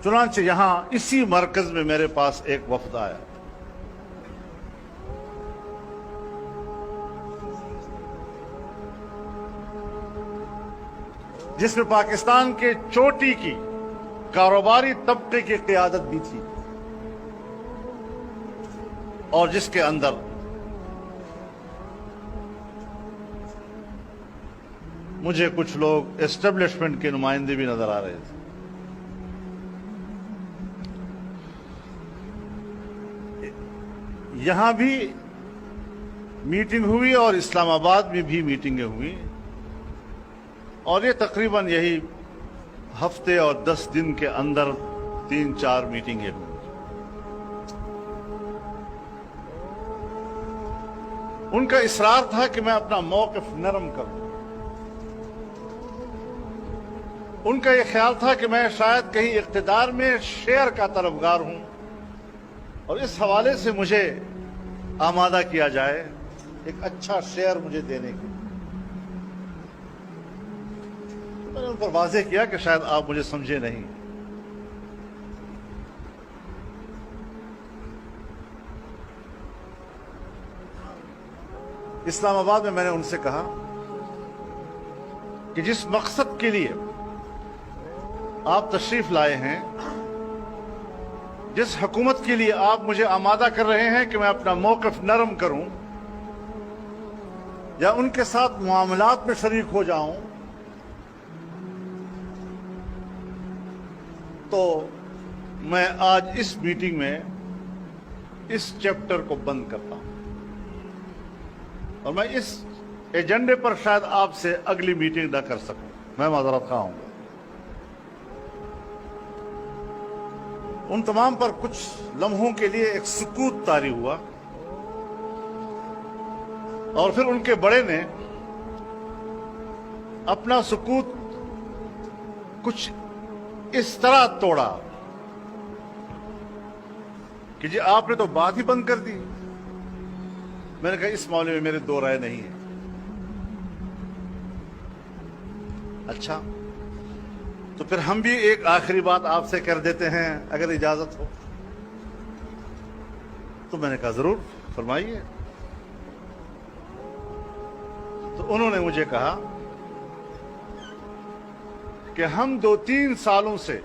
चुनांचे यहां इसी मरकज में मेरे पास एक वफद आया, जिसमें पाकिस्तान के चोटी की कारोबारी तबके की क़ियादत भी थी और जिसके अंदर मुझे कुछ लोग एस्टेब्लिशमेंट के नुमाइंदे भी नजर आ रहे थे। यहां भी मीटिंग हुई और इस्लामाबाद में भी मीटिंगें हुई और ये तकरीबन यही हफ्ते और 10 दिन के अंदर 3-4 मीटिंगें हुई। उनका इसरार था कि मैं अपना मौक़िफ़ नरम करूं। उनका यह ख्याल था कि मैं शायद कहीं इक़्तिदार में शेयर का तलबगार हूं और इस हवाले से मुझे आमादा किया जाए एक अच्छा शेयर मुझे देने की। तो मैंने उन पर वाज़ेह किया कि शायद आप मुझे समझे नहीं। इस्लामाबाद में मैंने उनसे कहा कि जिस मकसद के लिए आप तशरीफ लाए हैं, जिस हुकूमत के लिए आप मुझे आमादा कर रहे हैं कि मैं अपना मौक़िफ़ नरम करूं या उनके साथ मामलात में शरीक हो जाऊं, तो मैं आज इस मीटिंग में इस चैप्टर को बंद करता हूं और मैं इस एजेंडे पर शायद आपसे अगली मीटिंग न कर सकूं। मैं माजरत खा हूं। उन तमाम पर कुछ लम्हों के लिए एक सुकूत तारी हुआ और फिर उनके बड़े ने अपना सुकूत कुछ इस तरह तोड़ा कि जी आपने तो बात ही बंद कर दी। मैंने कहा इस मामले में मेरे दो राय नहीं है। अच्छा, तो फिर हम भी एक आखिरी बात आपसे कर देते हैं अगर इजाजत हो। तो मैंने कहा जरूर फरमाइए। तो उन्होंने मुझे कहा कि हम 2-3 सालों से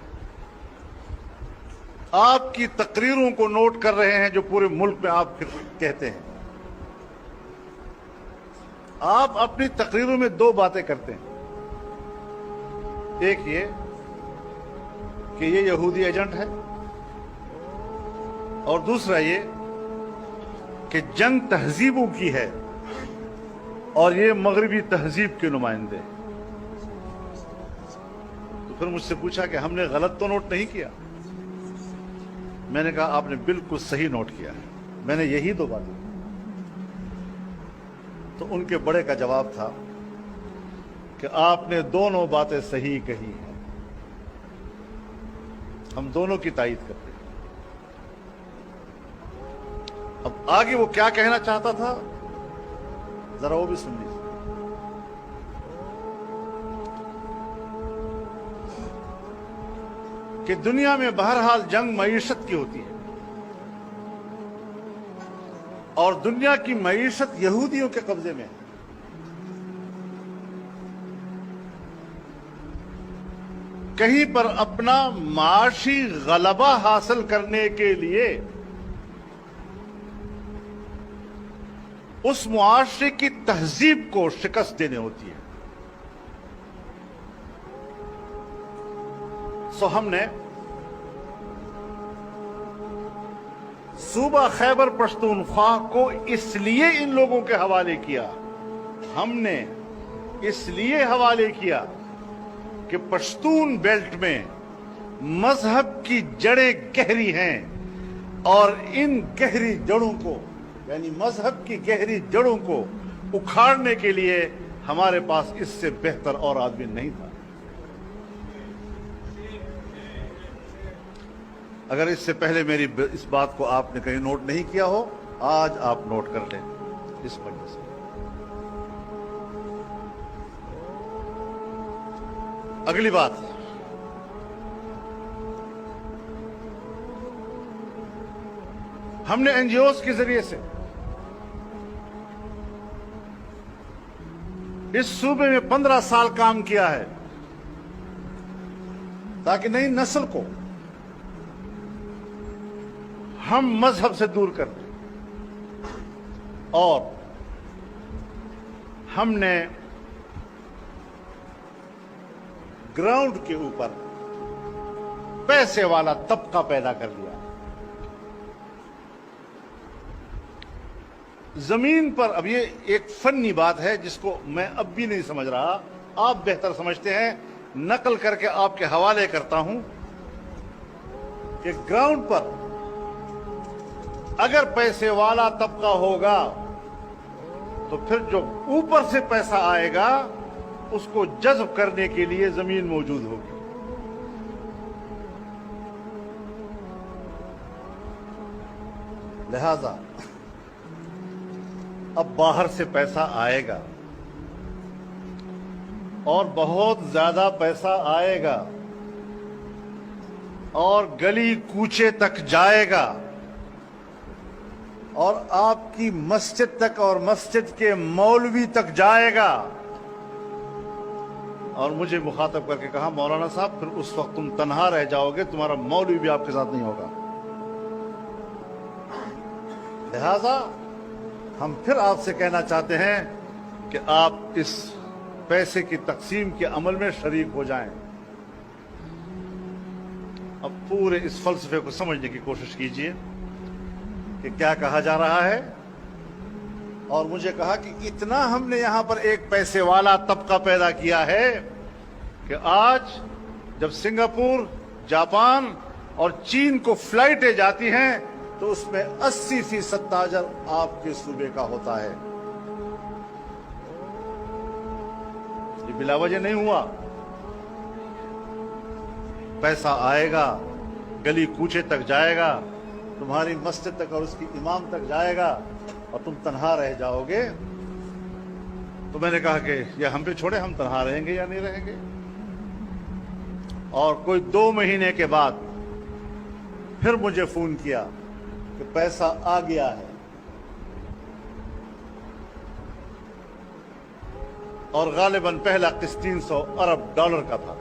आपकी तकरीरों को नोट कर रहे हैं जो पूरे मुल्क में आप फिर कहते हैं। आप अपनी तकरीरों में 2 बातें करते हैं। एक ये कि ये यहूदी एजेंट है और दूसरा ये कि जंग तहजीबों की है और ये मगरबी तहजीब के नुमाइंदे। तो फिर मुझसे पूछा कि हमने गलत तो नोट नहीं किया। मैंने कहा आपने बिल्कुल सही नोट किया है, मैंने यही 2 बातें। तो उनके बड़े का जवाब था कि आपने दोनों बातें सही कही हैं, हम दोनों की तायीद करते हैं। अब आगे वो क्या कहना चाहता था जरा वो भी सुन लीजिए। कि दुनिया में बहरहाल जंग मईशत की होती है और दुनिया की मईशत यहूदियों के कब्जे में है। कहीं पर अपना माशी गलबा हासिल करने के लिए उस मुआशरे की तहजीब को शिकस्त देने होती है। सो हमने सूबा खैबर पख्तूनख्वा को इसलिए इन लोगों के हवाले किया, हमने इसलिए हवाले किया कि पश्तून बेल्ट में मजहब की जड़ें गहरी हैं और इन गहरी जड़ों को यानी मजहब की गहरी जड़ों को उखाड़ने के लिए हमारे पास इससे बेहतर और आदमी नहीं था। अगर इससे पहले मेरी इस बात को आपने कहीं नोट नहीं किया हो, आज आप नोट कर लें इस वजह से। अगली बात हमने एनजीओज के जरिए से इस सूबे में 15 साल काम किया है ताकि नई नस्ल को हम मजहब से दूर कर दें। और हमने ग्राउंड के ऊपर पैसे वाला तबका पैदा कर लिया। जमीन पर, अब ये एक फनी बात है जिसको मैं अब भी नहीं समझ रहा, आप बेहतर समझते हैं, नकल करके आपके हवाले करता हूं कि ग्राउंड पर अगर पैसे वाला तबका होगा तो फिर जो ऊपर से पैसा आएगा उसको जज्ब करने के लिए जमीन मौजूद होगी। लिहाजा अब बाहर से पैसा आएगा और बहुत ज्यादा पैसा आएगा और गली कूचे तक जाएगा और आपकी मस्जिद तक और मस्जिद के मौलवी तक जाएगा। और मुझे मुखातब करके कहा, मौलाना साहब फिर उस वक्त तुम तन्हा रह जाओगे, तुम्हारा मौलवी भी आपके साथ नहीं होगा। लिहाजा हम फिर आपसे कहना चाहते हैं कि आप इस पैसे की तकसीम के अमल में शरीक हो जाएं। अब पूरे इस फलसफे को समझने की कोशिश कीजिए कि क्या कहा जा रहा है। और मुझे कहा कि इतना हमने यहां पर एक पैसे वाला तबका पैदा किया है कि आज जब सिंगापुर, जापान और चीन को फ्लाइटें जाती हैं तो उसमें 80% ताजर आपके सूबे का होता है। ये बिलावजह नहीं हुआ। पैसा आएगा, गली कूचे तक जाएगा, तुम्हारी मस्जिद तक और उसकी इमाम तक जाएगा और तुम तन्हा रह जाओगे। तो मैंने कहा कि ये हम पे छोड़े, हम तन्हा रहेंगे या नहीं रहेंगे। और कोई 2 महीने के बाद फिर मुझे फोन किया कि पैसा आ गया है और गालिबन पहला किस्त 300 अरब डॉलर का था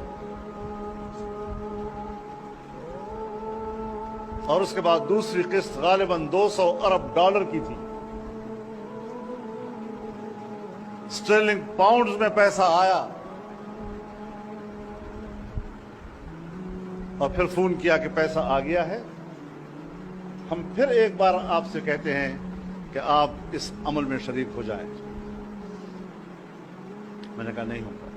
और उसके बाद दूसरी किस्त गालिबन 200 अरब डॉलर की थी। स्टर्लिंग पाउंड्स में पैसा आया और फिर फोन किया कि पैसा आ गया है। हम फिर एक बार आपसे कहते हैं कि आप इस अमल में शरीक हो जाएं। मैंने कहा नहीं होगा।